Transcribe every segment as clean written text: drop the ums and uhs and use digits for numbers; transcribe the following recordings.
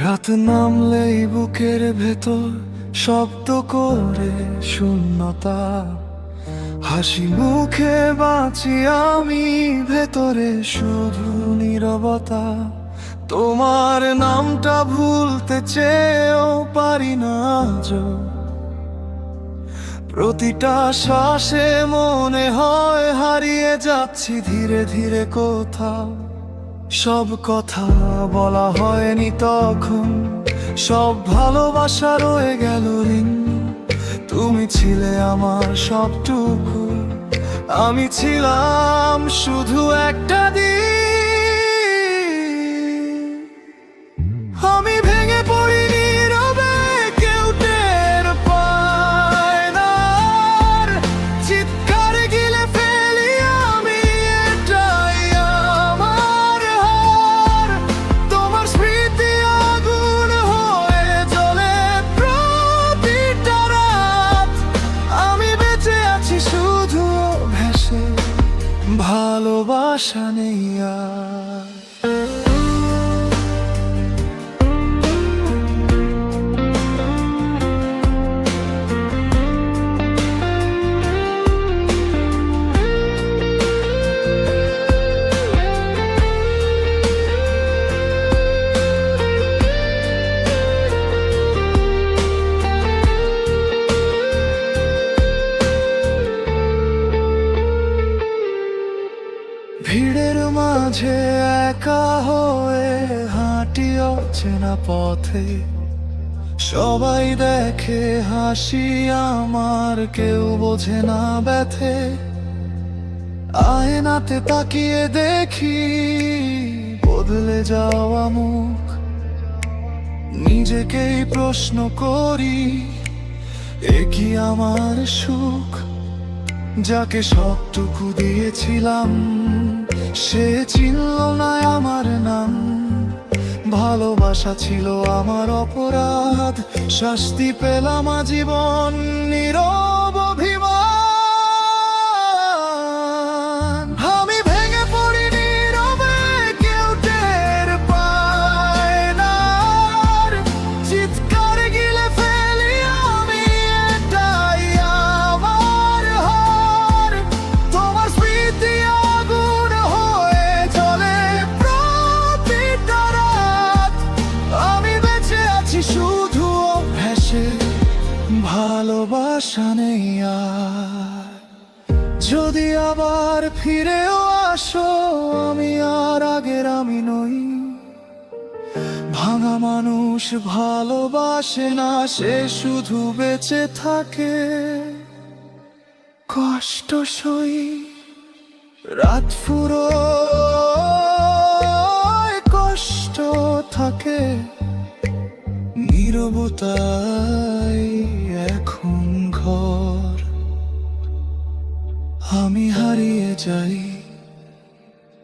রাত নামলেই বুকের ভেতর শব্দ করে শূন্যতা, হাসি মুখে বাঁচি আমি, ভেতরে শুধু নীরবতা। তোমার নামটা ভুলতে চেয়েও পারি না আজও, প্রতিটা শ্বাসে মনে হয় হারিয়ে যাচ্ছি ধীরে ধীরে কোথাও। সব কথা বলা হয়নি তখন, সব ভালোবাসা রয়ে গেল ঋণ। তুমি ছিলে আমার সবটুকু, আমি ছিলাম শুধু একটা দিন। আমি ভেঙে পড়ি নীরবে, কেউ টের পায় না, আর চিৎকারে গিলে ফেলি আমি, এটাই আমার হার। তোমার স্মৃতি আগুন হয়ে জ্বলে প্রতিটা রাত, আমি বেঁচে আছি শুধু ভেসে, ভালোবাসা নেই আর। ভিড়ের মাঝে একা হয়ে হাঁটি অচেনা পথে, সবাই দেখে হাসি আমার, কেউ বোঝে না ব্যথে। আয়নাতে তাকিয়ে দেখি বদলে যাওয়া মুখ, নিজেকেই প্রশ্ন করি এ কি আমার সুখ? যাকে সবটুকু দিয়েছিলাম সে চিনল না আমার নাম, ভালোবাসা ছিল আমার অপরাধ, শাস্তি পেলাম আজীবন নীরব অভিমান। আমি ভেঙে পড়ি নীরবে, কেউ টের পায় না, আর চিৎকারে গিলে ফেলি আমি, এটাই আমার হার। তোমার স্মৃতি আগুন হয়ে জ্বলে প্রতিটা রাত, আমি বেঁচে আছি শুধু অভ্যাসে, ভালোবাসা নেই আর। যদি আবার ফিরেও আসো, আমি আর আগের আমি নই। ভাঙা মানুষ ভালোবাসে না, সে শুধু বেঁচে থাকে, কষ্ট সই রাত ফুরো কষ্ট থাকে, নীরবতাই এখন ঘর। আমি হারিয়ে যাই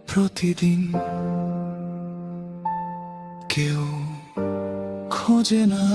প্রতিদিন, কেউ খোঁজে না।